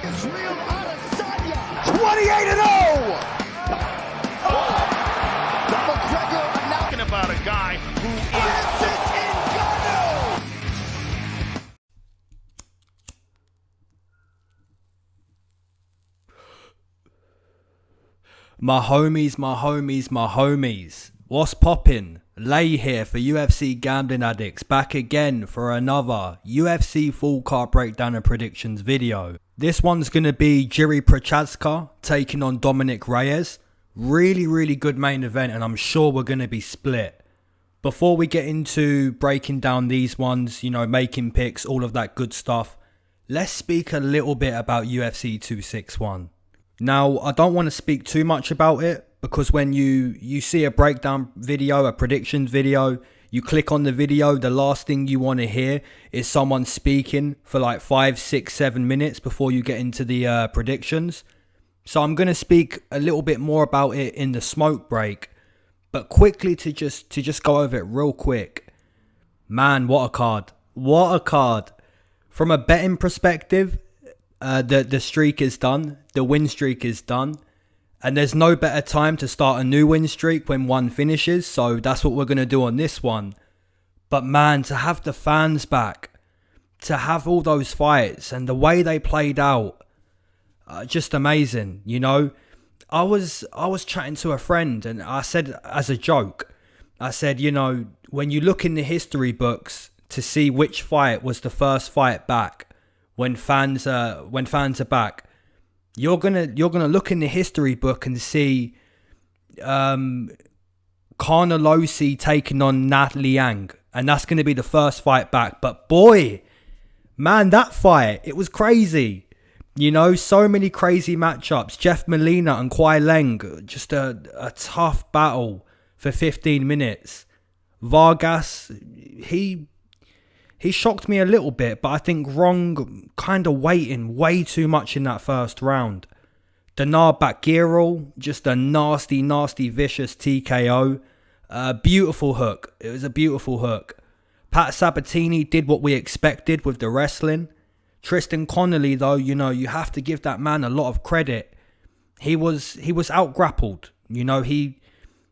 Israel Adesanya. 28-0! The McGregor announcing About a guy who is Francis Ngannou. My homies. What's poppin'? Lay here for UFC Gambling Addicts, back again for another UFC full card breakdown and predictions video. This one's gonna be Prochazka taking on Reyes. Really good main event, and I'm sure we're gonna be split. Before we get into breaking down these ones, you know, making picks, all of that good stuff, let's speak a little bit about UFC 261. Now, I don't want to speak too much about it, because when you see a breakdown video, a predictions video, you click on the video, the last thing you want to hear is someone speaking for like 5, 6, 7 minutes before you get into the predictions. So I'm going to speak a little bit more about it in the smoke break, but quickly to just go over it real quick. Man, what a card. What a card. From a betting perspective, the streak is done. The win streak is done. And there's no better time to start a new win streak when one finishes. So that's what we're going to do on this one. But man, to have the fans back, to have all those fights and the way they played out, just amazing. You know, I was chatting to a friend and I said, as a joke, I said, you know, when you look in the history books to see which fight was the first fight back when fans are back, you're gonna look in the history book and see Carnelossi taking on Nat Liang, and that's gonna be the first fight back. But boy, man, that fight, it was crazy. You know, so many crazy matchups. Jeff Molina and Kwai Leng, just a tough battle for 15 minutes. Vargas, he shocked me a little bit, but I think Wrong kind of waiting way too much in that first round. Dinar Bakiril, just a nasty, vicious TKO. Beautiful hook. It was a beautiful hook. Pat Sabatini did what we expected with the wrestling. Tristan Connolly, though, you know, you have to give that man a lot of credit. He was out-grappled. You know, he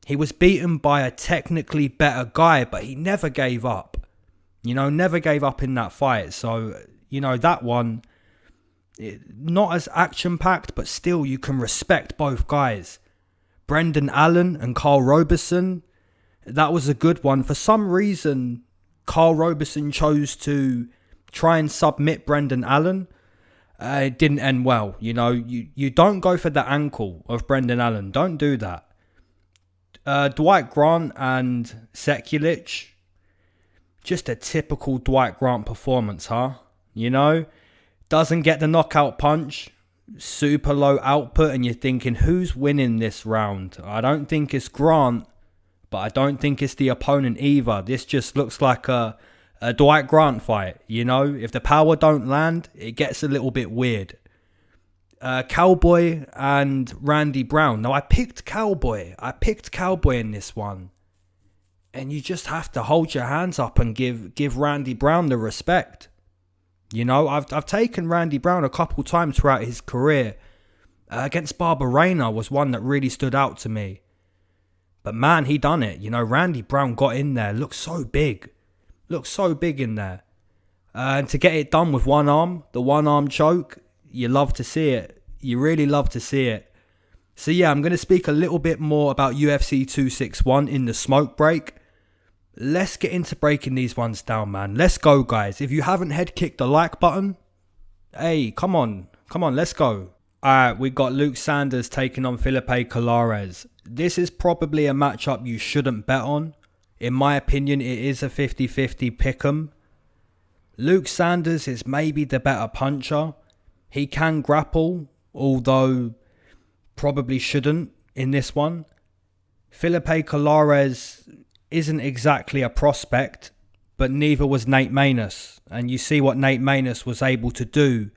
was beaten by a technically better guy, but he never gave up. You know, never gave up in that fight. So, you know, that one, not as action-packed, but still you can respect both guys. Brendan Allen and Carl Roberson, that was a good one. For some reason, Carl Roberson chose to try and submit Brendan Allen. It didn't end well. You know, you don't go for the ankle of Brendan Allen. Don't do that. Dwight Grant and Sekulic, just a typical Dwight Grant performance, huh? You know, doesn't get the knockout punch, super low output, and you're thinking, who's winning this round? I don't think it's Grant, but I don't think it's the opponent either. This just looks like a Dwight Grant fight, you know? If the power don't land, it gets a little bit weird. Cowboy and Randy Brown. Now, I picked Cowboy in this one. And you just have to hold your hands up and give Randy Brown the respect. You know, I've taken Randy Brown a couple times throughout his career. Against Barberena was one that really stood out to me. But man, he done it. You know, Randy Brown got in there. Looked so big in there. And to get it done with one arm, the one arm choke, you love to see it. You really love to see it. So yeah, I'm going to speak a little bit more about UFC 261 in the smoke break. Let's get into breaking these ones down, man. Let's go, guys. If you haven't head kicked the like button, hey, come on, let's go. Alright, we got Luke Sanders taking on Felipe Colares. This is probably a matchup you shouldn't bet on. In my opinion, it is a 50-50 pick'em. Luke Sanders is maybe the better puncher. He can grapple, although probably shouldn't in this one. Felipe Colares isn't exactly a prospect, but neither was Nate Maness. And you see what Nate Maness was able to do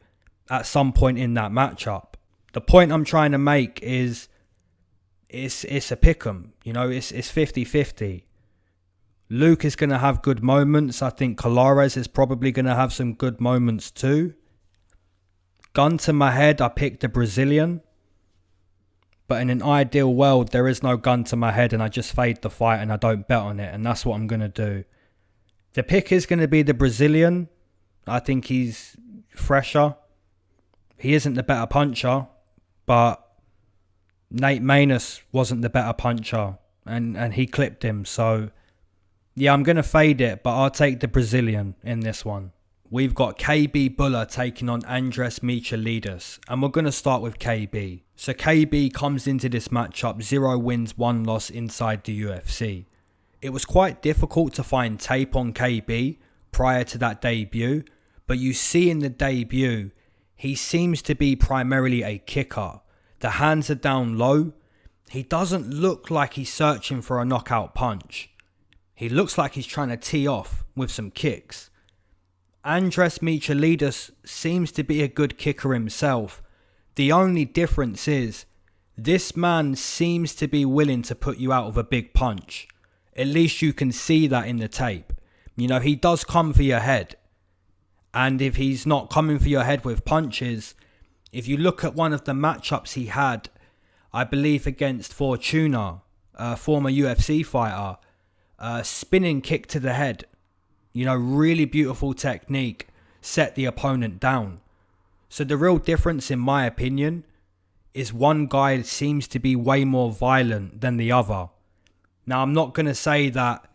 at some point in that matchup. The point I'm trying to make is it's a pick'em. You know, it's 50-50. Luke is going to have good moments. I think Colares is probably going to have some good moments too. Gun to my head, I picked the Brazilian. But in an ideal world, there is no gun to my head and I just fade the fight and I don't bet on it. And that's what I'm going to do. The pick is going to be the Brazilian. I think he's fresher. He isn't the better puncher, but Nate Maness wasn't the better puncher and he clipped him. So, yeah, I'm going to fade it, but I'll take the Brazilian in this one. We've got KB Bhullar taking on Andres Michailidis, and we're going to start with KB. So KB comes into this matchup 0 wins, 1 loss inside the UFC. It was quite difficult to find tape on KB prior to that debut, but you see in the debut, he seems to be primarily a kicker. The hands are down low. He doesn't look like he's searching for a knockout punch. He looks like he's trying to tee off with some kicks. Andres Michailidis seems to be a good kicker himself. The only difference is, this man seems to be willing to put you out of a big punch. At least you can see that in the tape. You know, he does come for your head. And if he's not coming for your head with punches, if you look at one of the matchups he had, I believe against Fortuna, a former UFC fighter, spinning kick to the head. You know, really beautiful technique, set the opponent down. So the real difference, in my opinion, is one guy seems to be way more violent than the other. Now, I'm not going to say that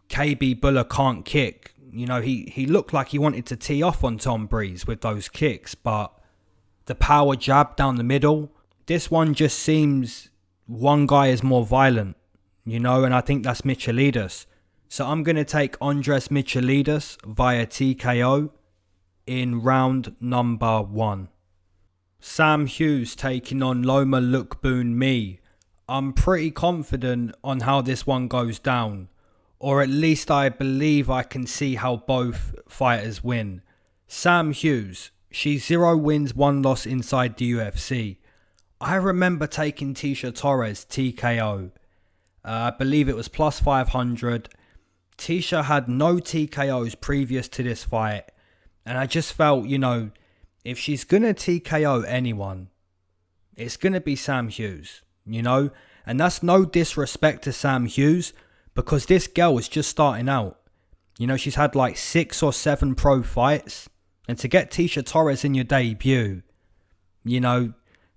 KB Bhullar can't kick. You know, he looked like he wanted to tee off on Tom Breeze with those kicks, but the power jab down the middle, this one just seems one guy is more violent, you know, and I think that's Michailidis. So I'm going to take Andres Michailidis via TKO in round number 1. Sam Hughes taking on Loma Lookboonmee. I'm pretty confident on how this one goes down. Or at least I believe I can see how both fighters win. Sam Hughes, she's 0 wins, 1 loss inside the UFC. I remember taking Tecia Torres TKO. I believe it was plus 500. Tecia had no TKOs previous to this fight. And I just felt, you know, if she's going to TKO anyone, it's going to be Sam Hughes, you know. And that's no disrespect to Sam Hughes, because this girl is just starting out. You know, she's had like 6 or 7 pro fights. And to get Tecia Torres in your debut, you know,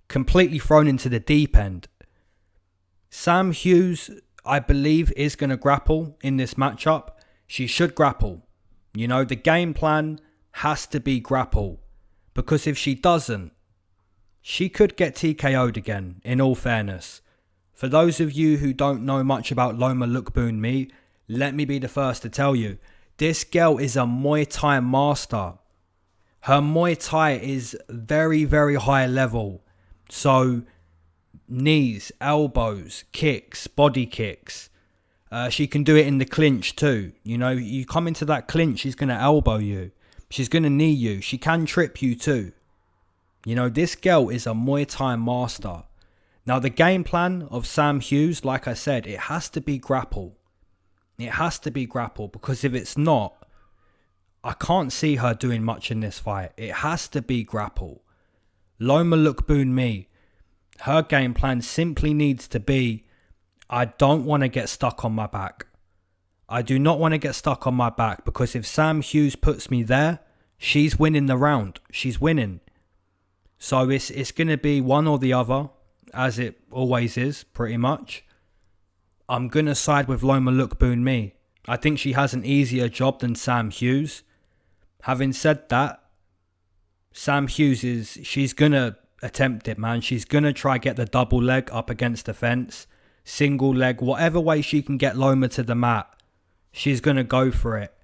completely thrown into the deep end. Sam Hughes, I believe, is going to grapple in this matchup. She should grapple. You know, the game plan has to be grapple. Because if she doesn't, she could get TKO'd again, in all fairness. For those of you who don't know much about Loma Lookboonmee, let me be the first to tell you, this girl is a Muay Thai master. Her Muay Thai is very, very high level. So, knees, elbows, kicks, body kicks. She can do it in the clinch too. You know, you come into that clinch, she's going to elbow you. She's going to knee you. She can trip you too. You know, this girl is a Muay Thai master. Now, the game plan of Sam Hughes, like I said, it has to be grapple. It has to be grapple, because if it's not, I can't see her doing much in this fight. It has to be grapple. Loma Lookboonmee, her game plan simply needs to be, I don't want to get stuck on my back. I do not want to get stuck on my back, because if Sam Hughes puts me there, she's winning the round. She's winning. So it's going to be one or the other, as it always is, pretty much. I'm going to side with Loma Lookboonmee. I think she has an easier job than Sam Hughes. Having said that, Sam Hughes she's going to attempt it, man. She's going to try get the double leg up against the fence. Single leg, whatever way she can get Loma to the mat, she's going to go for it.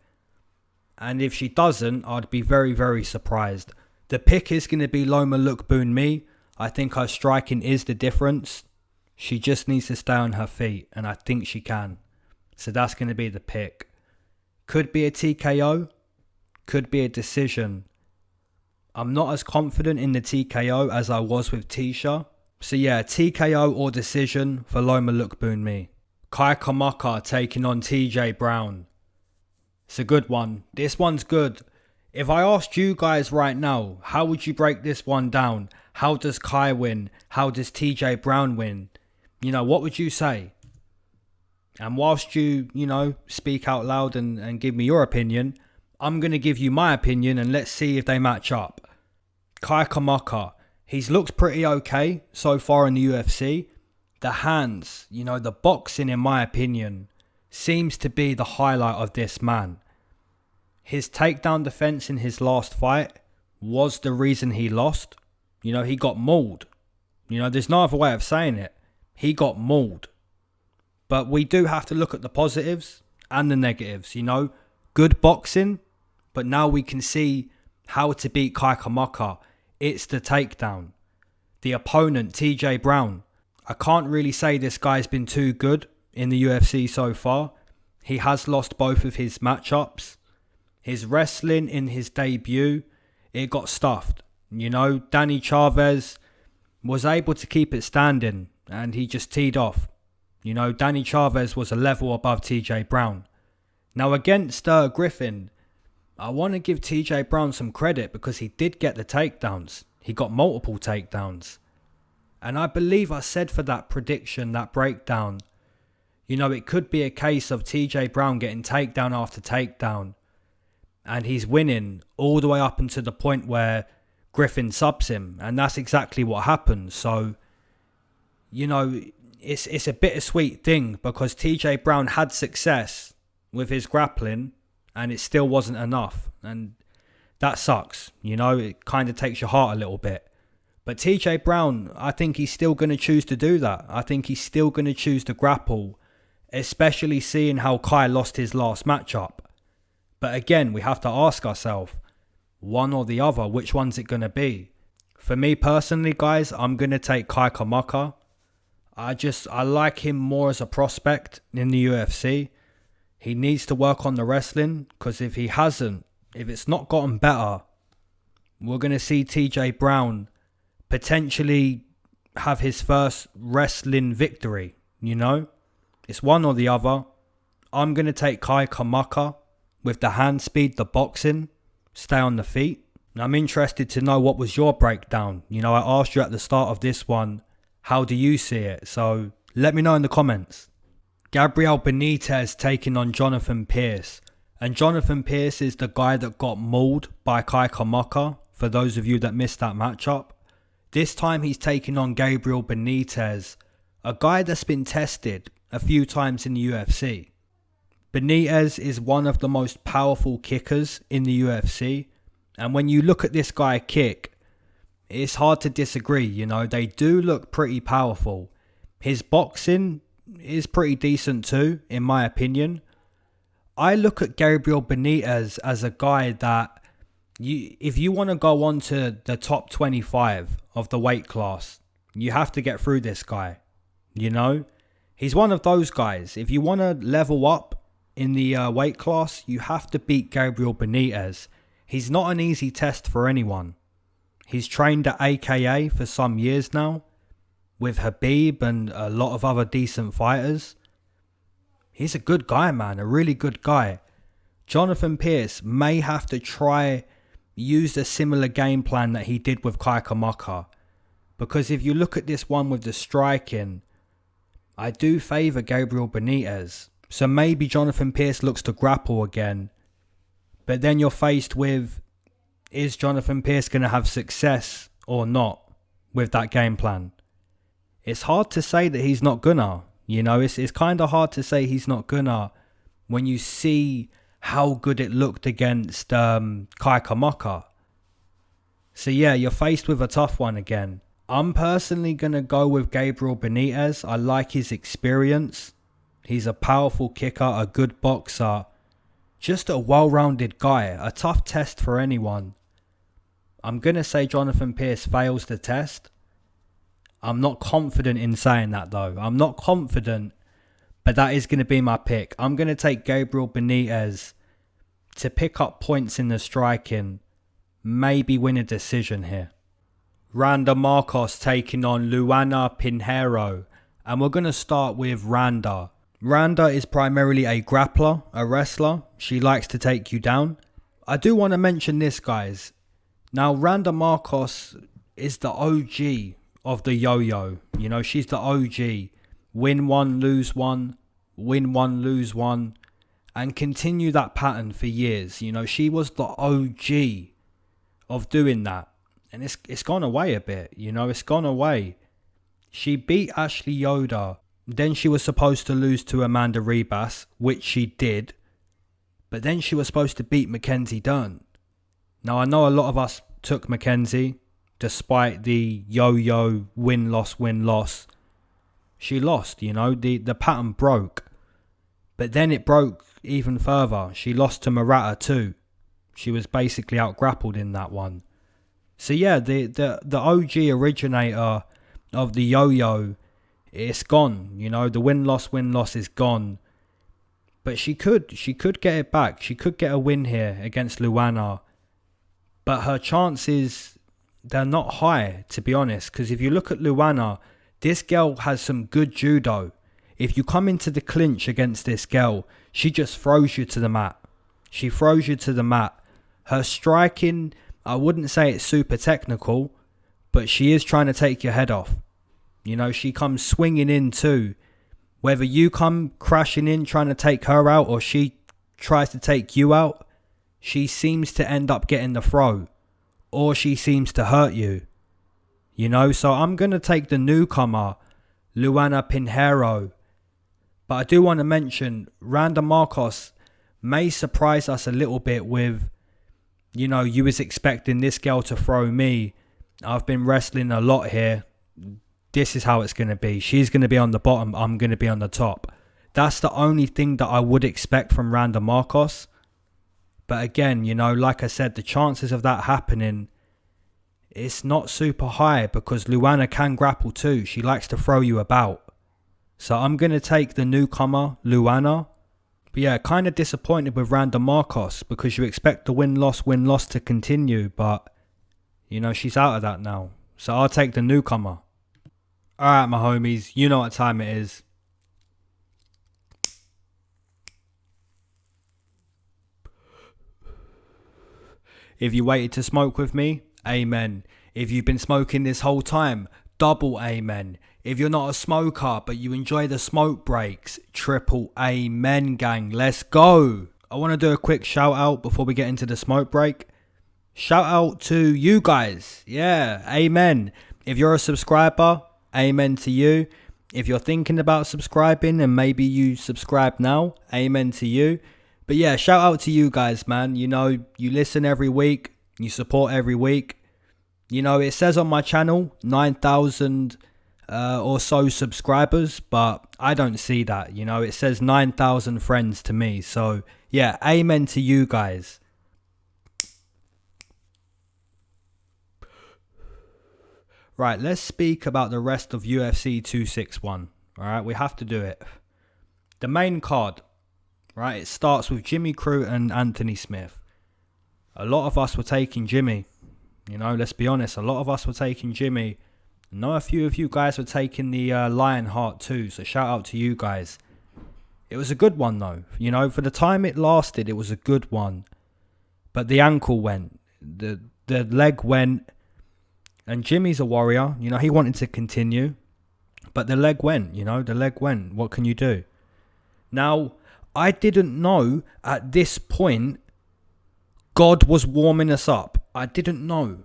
And if she doesn't, I'd be very, very surprised. The pick is going to be Loma Lookboonmee. I think her striking is the difference. She just needs to stay on her feet, and I think she can. So that's going to be the pick. Could be a TKO. Could be a decision. I'm not as confident in the TKO as I was with Tecia. So yeah, TKO or decision for Loma Lookboonmee. Kai Kamaka taking on TJ Brown. It's a good one. This one's good. If I asked you guys right now, how would you break this one down? How does Kai win? How does TJ Brown win? You know, what would you say? And whilst you speak out loud and give me your opinion, I'm going to give you my opinion and let's see if they match up. Kai Kamaka, he's looked pretty okay so far in the UFC. The hands, the boxing, in my opinion, seems to be the highlight of this man. His takedown defense in his last fight was the reason he lost. He got mauled. There's no other way of saying it. He got mauled. But we do have to look at the positives and the negatives. Good boxing, but now we can see how to beat Kai Kamaka. It's the takedown. The opponent, TJ Brown. I can't really say this guy's been too good in the UFC so far. He has lost both of his matchups. His wrestling in his debut, it got stuffed. Danny Chavez was able to keep it standing and he just teed off. Danny Chavez was a level above TJ Brown. Now against Griffin, I want to give TJ Brown some credit because he did get the takedowns. He got multiple takedowns. And I believe I said for that prediction, that breakdown, it could be a case of TJ Brown getting takedown after takedown. And he's winning all the way up until the point where Griffin subs him. And that's exactly what happened. So, it's a bittersweet thing because TJ Brown had success with his grappling and it still wasn't enough. And that sucks. It kind of takes your heart a little bit. But TJ Brown, I think he's still going to choose to do that. I think he's still going to choose to grapple, especially seeing how Kai lost his last matchup. But again, we have to ask ourselves, one or the other, which one's it going to be? For me personally, guys, I'm going to take Kai Kamaka. I like him more as a prospect in the UFC. He needs to work on the wrestling because if it's not gotten better, we're going to see TJ Brown potentially have his first wrestling victory, It's one or the other. I'm going to take Kai Kamaka with the hand speed, the boxing, stay on the feet. And I'm interested to know what was your breakdown. I asked you at the start of this one, how do you see it? So let me know in the comments. Gabriel Benitez taking on Jonathan Pearce. And Jonathan Pearce is the guy that got mauled by Kai Kamaka, for those of you that missed that matchup. This time he's taking on Gabriel Benitez, a guy that's been tested a few times in the UFC. Benitez is one of the most powerful kickers in the UFC. And when you look at this guy kick, it's hard to disagree. They do look pretty powerful. His boxing is pretty decent too, in my opinion. I look at Gabriel Benitez as a guy that, if you want to go on to the top 25 of the weight class, you have to get through this guy. He's one of those guys. If you want to level up in the weight class, you have to beat Gabriel Benitez. He's not an easy test for anyone. He's trained at AKA for some years now, with Khabib and a lot of other decent fighters. He's a good guy, man, a really good guy. Jonathan Pearce may have to use a similar game plan that he did with Kai Kamaka. Because if you look at this one with the striking, I do favour Gabriel Benitez. So maybe Jonathan Pearce looks to grapple again. But then you're faced with, is Jonathan Pearce going to have success or not with that game plan? It's hard to say that he's not gonna. It's kind of hard to say he's not gonna when you see how good it looked against Kai Kamaka. So yeah, you're faced with a tough one again. I'm personally going to go with Gabriel Benitez. I like his experience. He's a powerful kicker, a good boxer. Just a well-rounded guy. A tough test for anyone. I'm going to say Jonathan Pearce fails the test. I'm not confident in saying that though. I'm not confident, but that is going to be my pick. I'm going to take Gabriel Benitez to pick up points in the striking. Maybe win a decision here. Randa Markos taking on Luana Pinheiro. And we're going to start with Randa. Randa is primarily a grappler, a wrestler. She likes to take you down. I do want to mention this, guys. Now, Randa Markos is the OG of the yo-yo. You know, she's the OG. Win one, lose one. Win one, lose one. And continue that pattern for years. You know, she was the OG of doing that. And it's gone away a bit. You know, it's gone away. She beat Ashley Yoder. Then she was supposed to lose to Amanda Ribas, which she did. But then she was supposed to beat Mackenzie Dern. Now, I know a lot of us took Mackenzie, despite the yo-yo win-loss. She lost, you know, the pattern broke. But then it broke even further. She lost to Murata too. She was basically out-grappled in that one. So yeah, the OG originator of the yo-yo, it's gone. You know, the win-loss is gone. But she could get it back. She could get a win here against Luana. But her chances, they're not high, to be honest. Because if you look at Luana, this girl has some good judo. If you come into the clinch against this girl, she just throws you to the mat. She throws you to the mat. Her striking, I wouldn't say it's super technical, but she is trying to take your head off. You know, she comes swinging in too. Whether you come crashing in trying to take her out or she tries to take you out, she seems to end up getting the throw. Or she seems to hurt you. You know, so I'm going to take the newcomer, Luana Pinheiro. But I do want to mention, Randa Markos may surprise us a little bit with, you know, you was expecting this girl to throw me. I've been wrestling a lot here. This is how it's going to be. She's going to be on the bottom. I'm going to be on the top. That's the only thing that I would expect from Randa Markos. But again, you know, like I said, the chances of that happening, it's not super high because Luana can grapple too. She likes to throw you about. So I'm going to take the newcomer, Luana. But yeah, kind of disappointed with Randa Markos because you expect the win-loss to continue. But, you know, she's out of that now. So I'll take the newcomer. Alright, my homies, you know what time it is. If you waited to smoke with me, amen. If you've been smoking this whole time, double amen. If you're not a smoker, but you enjoy the smoke breaks, triple amen, gang. Let's go. I want to do a quick shout out before we get into the smoke break. Shout out to you guys. Yeah, amen. If you're a subscriber, amen to you. If you're thinking about subscribing and maybe you subscribe now, amen to you. But yeah, shout out to you guys, man. You know, you listen every week. You support every week. You know, it says on my channel, 9,000 or so subscribers, but I don't see that. You know, it says 9,000 friends to me. So yeah, amen to you guys. Right, let's speak about the rest of UFC 261. Alright, we have to do it. The main card, right, it starts with Jimmy Crute and Anthony Smith. A lot of us were taking Jimmy. You know, let's be honest, a lot of us were taking Jimmy. I know a few of you guys were taking the Lionheart too, so shout out to you guys. It was a good one though. You know, for the time it lasted, it was a good one. But the ankle went, the leg went. And Jimmy's a warrior, you know, he wanted to continue, but the leg went, you know, the leg went. What can you do? Now, I didn't know at this point God was warming us up. I didn't know.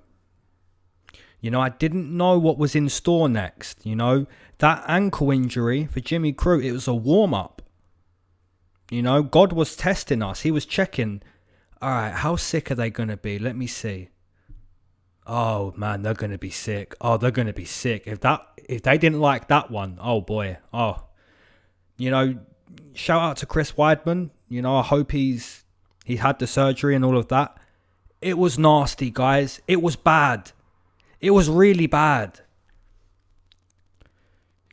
You know, I didn't know what was in store next, you know. That ankle injury for Jimmy Crute, it was a warm-up. You know, God was testing us. He was checking, all right, how sick are they going to be? Let me see. Oh man, they're gonna be sick. Oh, they're gonna be sick. If they didn't like that one, oh boy. Oh, you know, shout out to Chris Weidman. You know, I hope he had the surgery and all of that. It was nasty, guys. It was bad. It was really bad.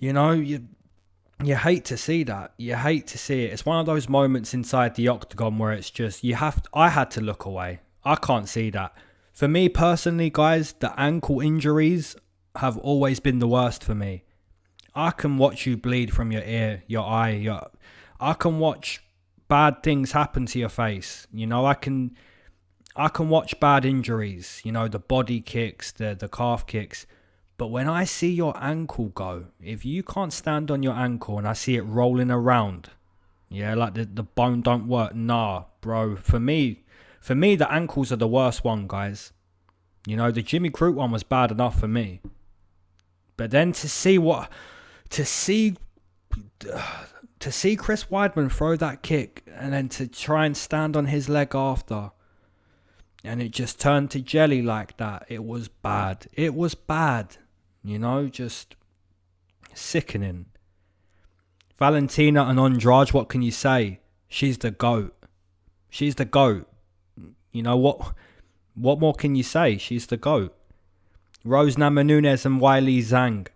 You know, you hate to see that. You hate to see it. It's one of those moments inside the octagon where it's just I had to look away. I can't see that. For me personally, guys, the ankle injuries have always been the worst for me. I can watch you bleed from your ear, your eye, I can watch bad things happen to your face. You know, I can I can watch bad injuries, you know, the body kicks, the calf kicks. But when I see your ankle go, if you can't stand on your ankle and I see it rolling around, yeah, like the bone don't work. Nah, bro. For me, the ankles are the worst one, guys. You know, the Jimmy Crute one was bad enough for me. But then to see Chris Weidman throw that kick and then to try and stand on his leg after, and it just turned to jelly like that, it was bad. It was bad. You know, just sickening. Valentina and Andrade, what can you say? She's the GOAT. She's the GOAT. You know, what more can you say? She's the GOAT. Rose Namajunas and Weili Zhang.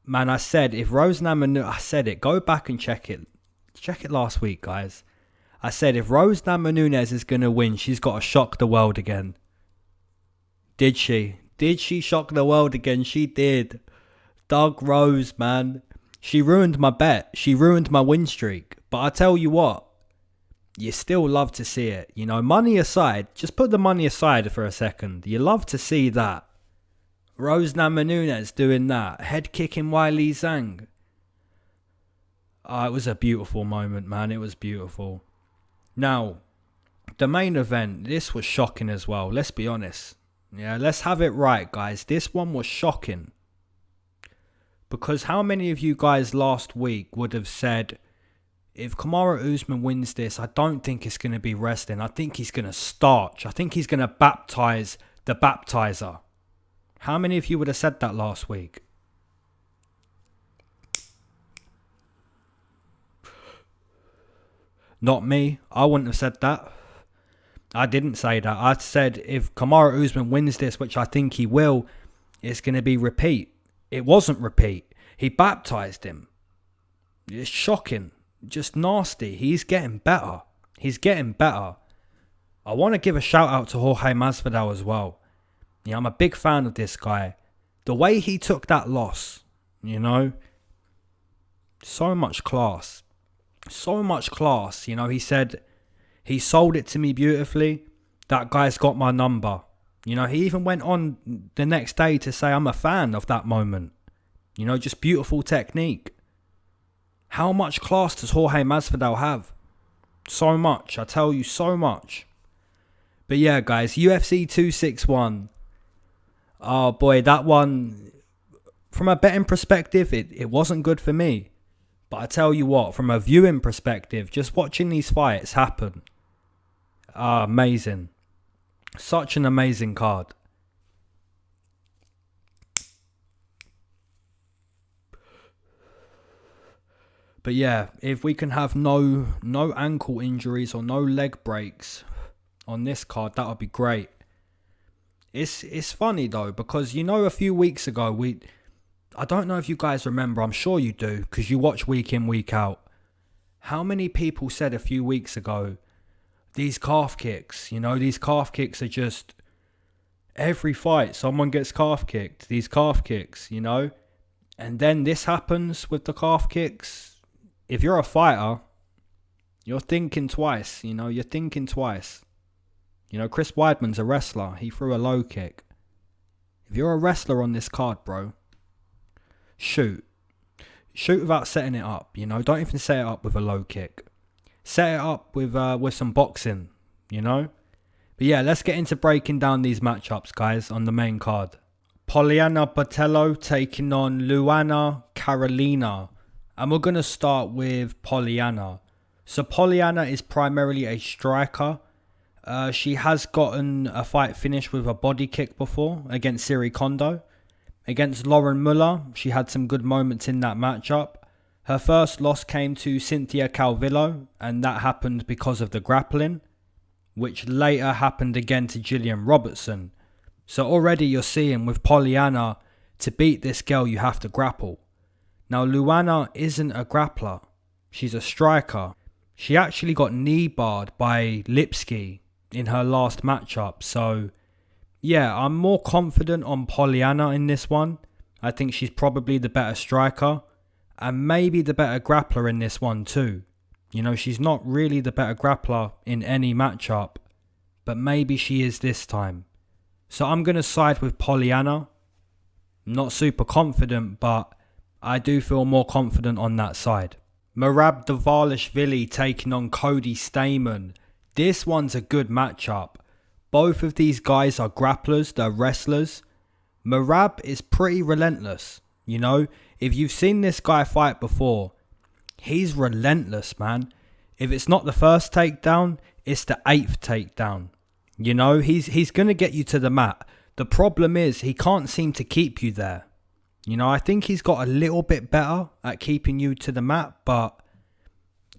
Man, I said, if Rose Namajunas... I said it. Go back and check it. Check it last week, guys. I said, if Rose Namajunas is going to win, she's got to shock the world again. Did she? Did she shock the world again? She did. Doug Rose, man. She ruined my bet. She ruined my win streak. But I tell you what, you still love to see it. You know, money aside, just put the money aside for a second. You love to see that. Rose Namajunas doing that. Head kicking Weili Zhang. It was a beautiful moment, man. It was beautiful. Now, the main event, this was shocking as well. Let's be honest. Yeah, let's have it right, guys. This one was shocking. Because how many of you guys last week would have said, if Kamaru Usman wins this, I don't think it's going to be wrestling. I think he's going to starch. I think he's going to baptize the baptizer. How many of you would have said that last week? Not me. I wouldn't have said that. I didn't say that. I said if Kamaru Usman wins this, which I think he will, it's going to be repeat. It wasn't repeat. He baptized him. It's shocking. Just nasty. He's getting better. He's getting better. I want to give a shout out to Jorge Masvidal as well. Yeah, I'm a big fan of this guy. The way he took that loss, you know, so much class. So much class. You know, he said, he sold it to me beautifully. That guy's got my number. You know, he even went on the next day to say, I'm a fan of that moment. You know, just beautiful technique. How much class does Jorge Masvidal have? So much. I tell you, so much. But yeah, guys, UFC 261. Oh boy, that one, from a betting perspective, it wasn't good for me. But I tell you what, from a viewing perspective, just watching these fights happen. Amazing. Such an amazing card. But yeah, if we can have no ankle injuries or no leg breaks on this card, that would be great. It's funny though, because you know a few weeks ago, I don't know if you guys remember, I'm sure you do, because you watch week in, week out. How many people said a few weeks ago, these calf kicks, you know, these calf kicks are just, every fight someone gets calf kicked, these calf kicks, you know. And then this happens with the calf kicks. If you're a fighter, you're thinking twice, you know, you're thinking twice. You know, Chris Weidman's a wrestler. He threw a low kick. If you're a wrestler on this card, bro, shoot. Shoot without setting it up, you know. Don't even set it up with a low kick. Set it up with some boxing, you know. But yeah, let's get into breaking down these matchups, guys, on the main card. Poliana Botelho taking on Luana Carolina. And we're going to start with Poliana. So Poliana is primarily a striker. She has gotten a fight finished with a body kick before against Siri Kondo. Against Lauren Muller, she had some good moments in that matchup. Her first loss came to Cynthia Calvillo, and that happened because of the grappling, which later happened again to Gillian Robertson. So already you're seeing with Poliana, to beat this girl, you have to grapple. Now, Luana isn't a grappler. She's a striker. She actually got knee barred by Lipski in her last matchup. So, yeah, I'm more confident on Poliana in this one. I think she's probably the better striker. And maybe the better grappler in this one too. You know, she's not really the better grappler in any matchup. but maybe she is this time. So I'm going to side with Polyana. Not super confident, but I do feel more confident on that side. Merab Dvalishvili taking on Cody Stamann. This one's a good matchup. Both of these guys are grapplers, they're wrestlers. Merab is pretty relentless. You know, if you've seen this guy fight before, he's relentless, man. If it's not the first takedown, it's the 8th takedown. You know, he's going to get you to the mat. The problem is he can't seem to keep you there. You know, I think he's got a little bit better at keeping you to the mat, but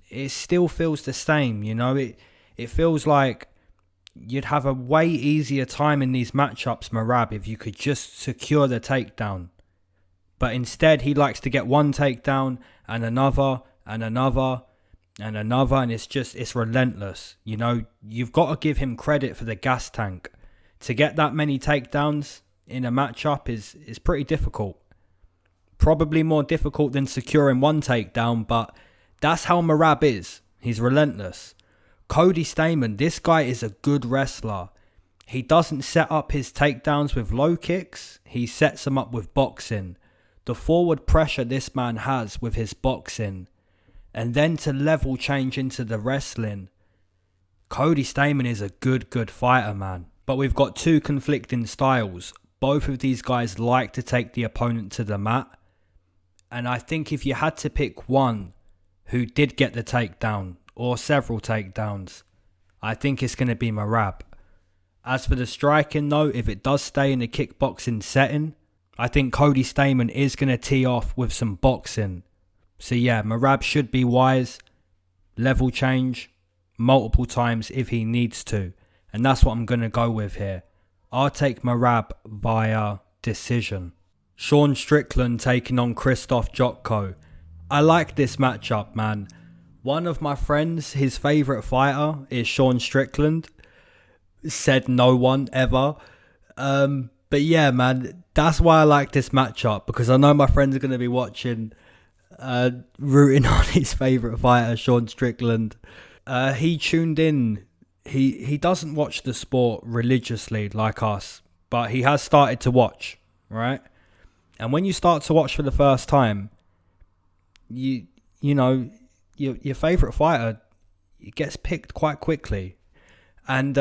it still feels the same. You know, it feels like you'd have a way easier time in these matchups, Merab, if you could just secure the takedown. But instead, he likes to get one takedown and another and another and another, and it's relentless. You know, you've got to give him credit for the gas tank. To get that many takedowns in a matchup is pretty difficult. Probably more difficult than securing one takedown, but that's how Merab is. He's relentless. Cody Stamann, this guy is a good wrestler. He doesn't set up his takedowns with low kicks. He sets them up with boxing. The forward pressure this man has with his boxing, and then to level change into the wrestling. Cody Stamann is a good fighter, man. But we've got two conflicting styles. Both of these guys like to take the opponent to the mat. And I think if you had to pick one who did get the takedown, or several takedowns, I think it's going to be Merab. As for the striking though, if it does stay in the kickboxing setting, I think Cody Stamann is going to tee off with some boxing. So yeah, Merab should be wise, level change multiple times if he needs to. And that's what I'm going to go with here. I'll take Merab via decision. Sean Strickland taking on Krzysztof Jotko. I like this matchup, man. One of my friends, his favourite fighter is Sean Strickland. Said no one ever. But yeah, man, that's why I like this matchup. Because I know my friends are going to be watching, rooting on his favourite fighter, Sean Strickland. He tuned in. He doesn't watch the sport religiously like us, but he has started to watch, right? And when you start to watch for the first time, you know, your favourite fighter gets picked quite quickly. And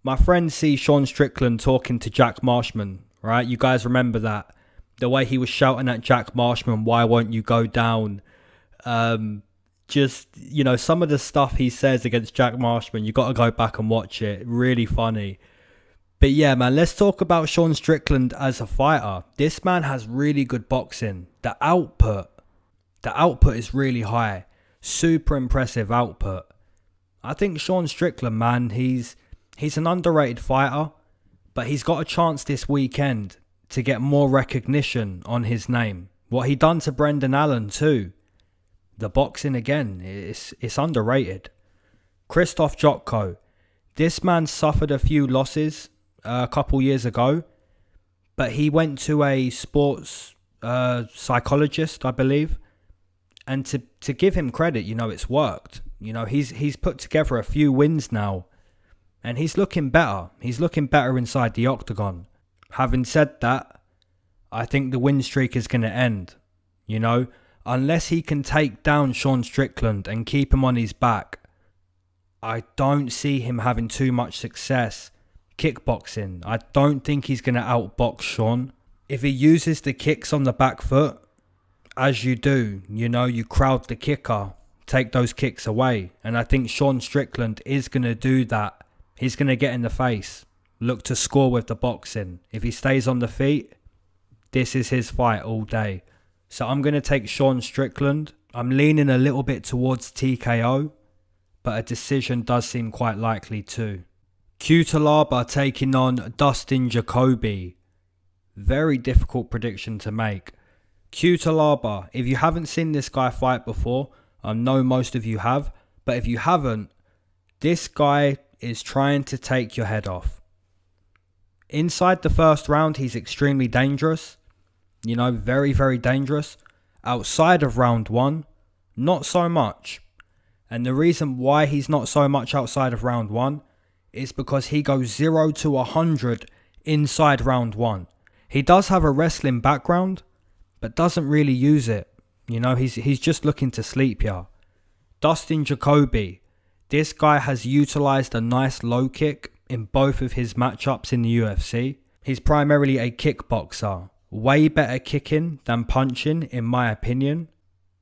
my friend sees Sean Strickland talking to Jack Marshman, right? You guys remember that? The way he was shouting at Jack Marshman, why won't you go down? Just, you know, some of the stuff he says against Jack Marshman, you got to go back and watch it. Really funny. But yeah, man, let's talk about Sean Strickland as a fighter. This man has really good boxing. The output is really high. Super impressive output. I think Sean Strickland, man, he's an underrated fighter, but he's got a chance this weekend to get more recognition on his name. What he done to Brendan Allen too. The boxing again, it's underrated. Krzysztof Jotko. This man suffered a few losses a couple years ago, but he went to a sports psychologist, I believe. And to give him credit, you know, it's worked. You know, he's put together a few wins now, and he's looking better. He's looking better inside the octagon. Having said that, I think the win streak is going to end. You know, unless he can take down Sean Strickland and keep him on his back, I don't see him having too much success kickboxing. I don't think he's going to outbox Sean. If he uses the kicks on the back foot, as you do, you know, you crowd the kicker, take those kicks away. And I think Sean Strickland is going to do that. He's going to get in the face, look to score with the boxing. If he stays on the feet, this is his fight all day. So I'm going to take Sean Strickland. I'm leaning a little bit towards TKO, but a decision does seem quite likely too. Cutelaba taking on Dustin Jacoby. Very difficult prediction to make. Cutelaba, if you haven't seen this guy fight before, I know most of you have, but if you haven't, this guy is trying to take your head off. Inside the first round, he's extremely dangerous. You know, very, very dangerous. Outside of round one, not so much. And the reason why he's not so much outside of round one is because he goes 0 to 100 inside round 1. He does have a wrestling background, but doesn't really use it. You know, he's just looking to sleep here. Dustin Jacoby. This guy has utilised a nice low kick in both of his matchups in the UFC. He's primarily a kickboxer. Way better kicking than punching, in my opinion.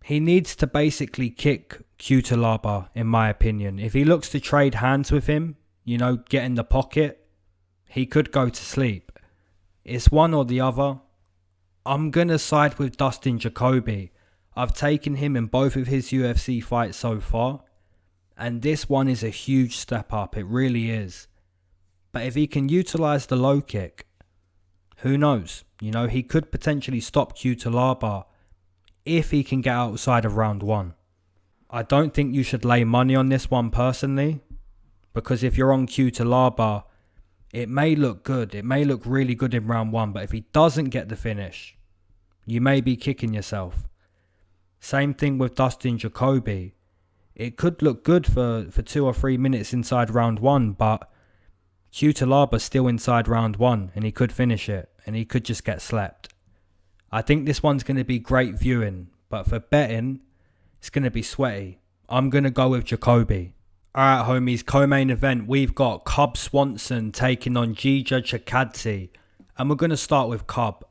He needs to basically kick Cutelaba, in my opinion. If he looks to trade hands with him, you know, get in the pocket, he could go to sleep. It's one or the other. I'm going to side with Dustin Jacoby. I've taken him in both of his UFC fights so far. And this one is a huge step up. It really is. But if he can utilise the low kick, who knows? You know, he could potentially stop Cutelaba if he can get outside of round 1. I don't think you should lay money on this one personally. Because if you're on Cutelaba, it may look good. It may look really good in round 1. But if he doesn't get the finish, you may be kicking yourself. Same thing with Dustin Jacoby. It could look good for 2 or 3 minutes inside round 1, but Cutelaba's still inside round 1 and he could finish it and he could just get slept. I think this one's going to be great viewing, but for betting, it's going to be sweaty. I'm going to go with Jacoby. Alright homies, co-main event, we've got Cub Swanson taking on Giga Chikadze, and we're going to start with Cub.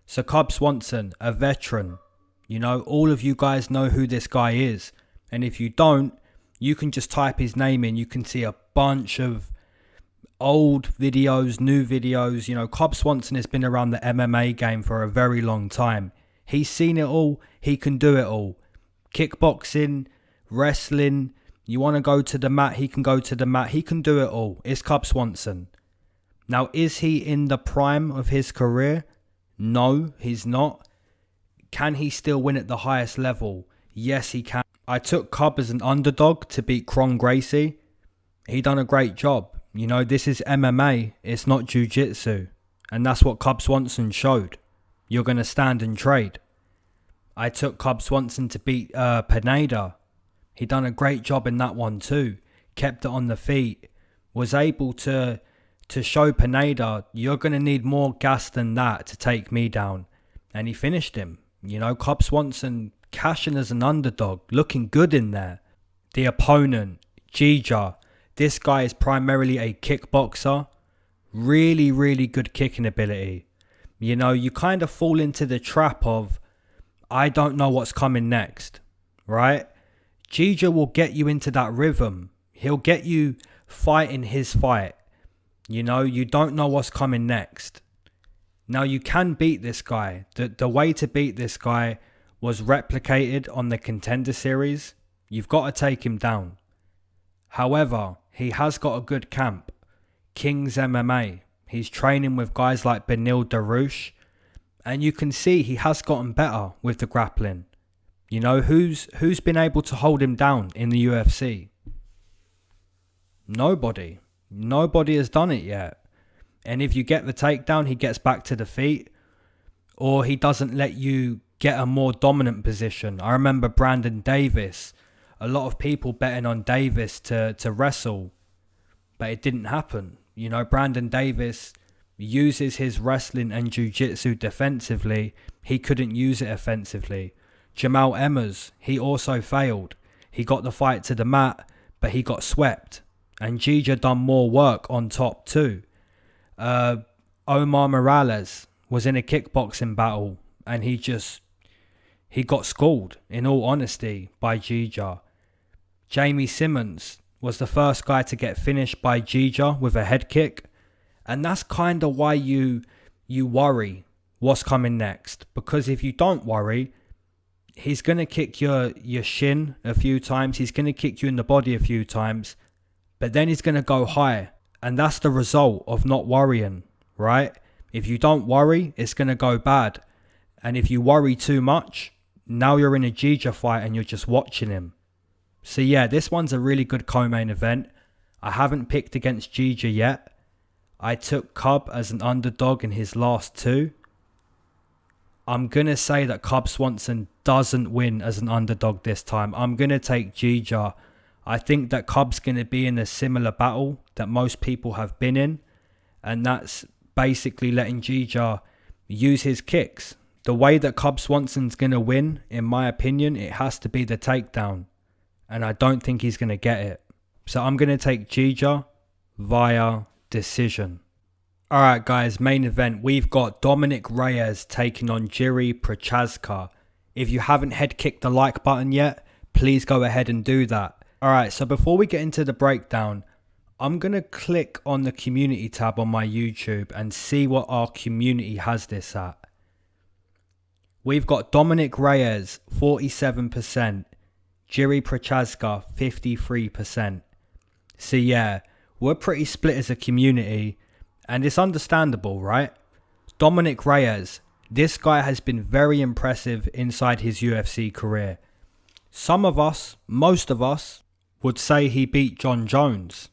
So Cub Swanson, a veteran. You know, all of you guys know who this guy is. And if you don't, you can just type his name in. You can see a bunch of old videos, new videos. You know, Cub Swanson has been around the MMA game for a very long time. He's seen it all. He can do it all. Kickboxing, wrestling. You want to go to the mat, he can go to the mat. He can do it all. It's Cub Swanson. Now, is he in the prime of his career? No, he's not. Can he still win at the highest level? Yes, he can. I took Cub as an underdog to beat Kron Gracie. He done a great job. You know, this is MMA. It's not jiu-jitsu. And that's what Cub Swanson showed. You're going to stand and trade. I took Cub Swanson to beat Pineda. He done a great job in that one too. Kept it on the feet. Was able to show Pineda, you're going to need more gas than that to take me down. And he finished him. You know, Cub Swanson cashing as an underdog, looking good in there. The opponent, Giga. This guy is primarily a kickboxer. Really, really good kicking ability. You know, you kind of fall into the trap of, I don't know what's coming next, right? Giga will get you into that rhythm. He'll get you fighting his fight. You know, you don't know what's coming next. Now, you can beat this guy. The way to beat this guy was replicated on the Contender Series. You've got to take him down. However, he has got a good camp. King's MMA. He's training with guys like Benil Dariush. And you can see he has gotten better with the grappling. You know, who's been able to hold him down in the UFC? Nobody. Nobody has done it yet. And if you get the takedown, he gets back to the feet. Or he doesn't let you get a more dominant position. I remember Brandon Davis. A lot of people betting on Davis to wrestle. But it didn't happen. You know, Brandon Davis uses his wrestling and jiu-jitsu defensively. He couldn't use it offensively. Jamal Emmers, he also failed. He got the fight to the mat, but he got swept. And Giga done more work on top too. Omar Morales was in a kickboxing battle and he got schooled, in all honesty, by Giga. Jamie Simmons was the first guy to get finished by Giga with a head kick. And that's kind of why you worry what's coming next. Because if you don't worry, he's going to kick your shin a few times. He's going to kick you in the body a few times. But then he's going to go high. And that's the result of not worrying, right? If you don't worry, it's going to go bad. And if you worry too much, now you're in a Giga fight and you're just watching him. So yeah, this one's a really good co-main event. I haven't picked against Giga yet. I took Cub as an underdog in his last two. I'm going to say that Cub Swanson doesn't win as an underdog this time. I'm going to take Giga. I think that Cub's going to be in a similar battle that most people have been in, and that's basically letting Giga use his kicks. The way that Cub Swanson's going to win, in my opinion, it has to be the takedown, and I don't think he's going to get it. So I'm going to take Giga via decision. Alright guys, main event, we've got Dominic Reyes taking on Jiri Prochazka. If you haven't head kicked the like button yet, please go ahead and do that. Alright, so before we get into the breakdown, I'm going to click on the community tab on my YouTube and see what our community has this at. We've got Dominic Reyes, 47%. Jiri Prochazka, 53%. So yeah, we're pretty split as a community. And it's understandable, right? Dominic Reyes, this guy has been very impressive inside his UFC career. Some of us, most of us, would say he beat John Jones.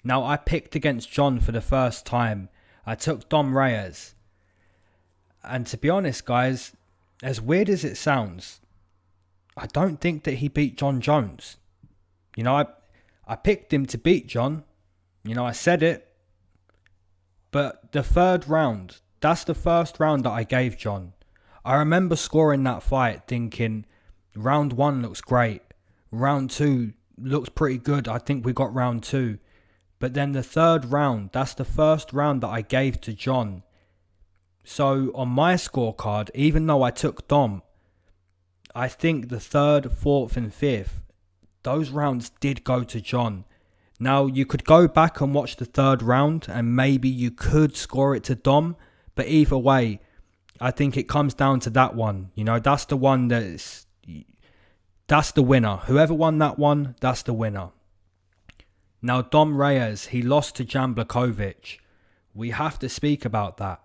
Now, I picked against John for the first time. I took Dom Reyes. And to be honest, guys, as weird as it sounds, I don't think that he beat John Jones. You know, I picked him to beat John. You know, I said it. But the third round, that's the first round that I gave John. I remember scoring that fight thinking, round 1 looks great. Round 2 looks pretty good. I think we got round 2. But then the third round, that's the first round that I gave to John. So on my scorecard, even though I took Dom, I think the 3rd, 4th and 5th, those rounds did go to John. Now, you could go back and watch the 3rd round and maybe you could score it to Dom. But either way, I think it comes down to that one. You know, that's the one that's the winner. Whoever won that one, that's the winner. Now, Dom Reyes, he lost to Jan Blachowicz. We have to speak about that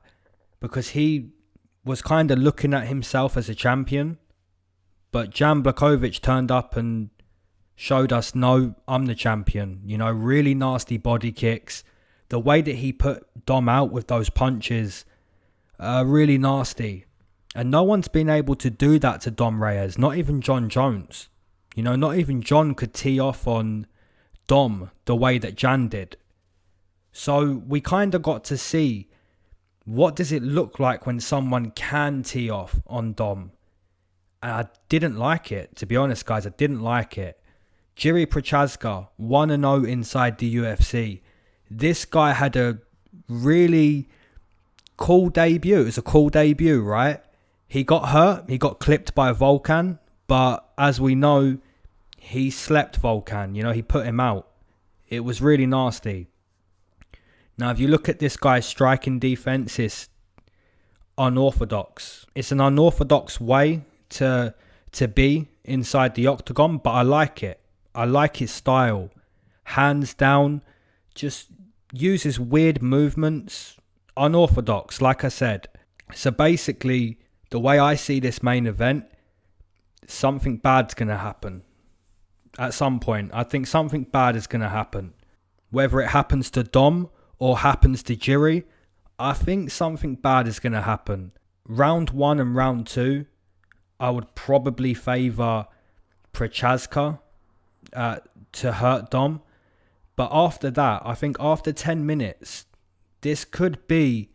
because he was kind of looking at himself as a champion. But Jan Blachowicz turned up and showed us, no, I'm the champion. You know, really nasty body kicks. The way that he put Dom out with those punches, really nasty. And no one's been able to do that to Dom Reyes, not even John Jones. You know, not even John could tee off on Dom the way that Jan did. So we kind of got to see, what does it look like when someone can tee off on Dom? And I didn't like it, to be honest, guys. I didn't like it. Jiri Prochazka, 1-0 inside the UFC. This guy had a really cool debut. It was a cool debut, right? He got hurt. He got clipped by Volkan. But as we know, he slept Volkan. You know, he put him out. It was really nasty. Now, if you look at this guy's striking defense, it's unorthodox. It's an unorthodox way to be inside the octagon, but I like it. I like his style. Hands down, just uses weird movements. Unorthodox, like I said. So basically, the way I see this main event, something bad's going to happen. At some point, I think something bad is going to happen. Whether it happens to Dom or happens to Jiri, I think something bad is going to happen. Round 1 and round 2, I would probably favour Prochazka to hurt Dom. But after that, I think after 10 minutes, this could be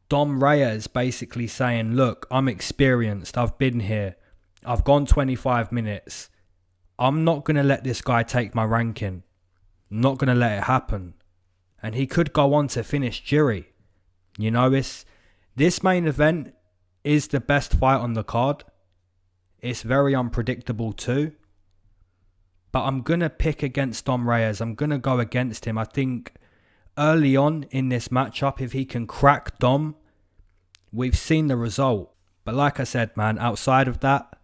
Dom Reyes basically saying, look, I'm experienced. I've been here. I've gone 25 minutes. I'm not going to let this guy take my ranking. I'm not going to let it happen. And he could go on to finish Jiri. You know, this main event is the best fight on the card. It's very unpredictable too. But I'm going to pick against Dom Reyes. I'm going to go against him. I think early on in this matchup, if he can crack Dom, we've seen the result. But like I said, man, outside of that,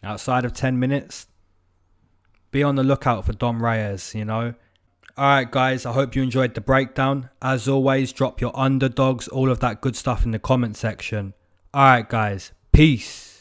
outside of 10 minutes, be on the lookout for Dom Reyes, you know. Alright guys, I hope you enjoyed the breakdown. As always, drop your underdogs, all of that good stuff in the comment section. Alright guys, peace.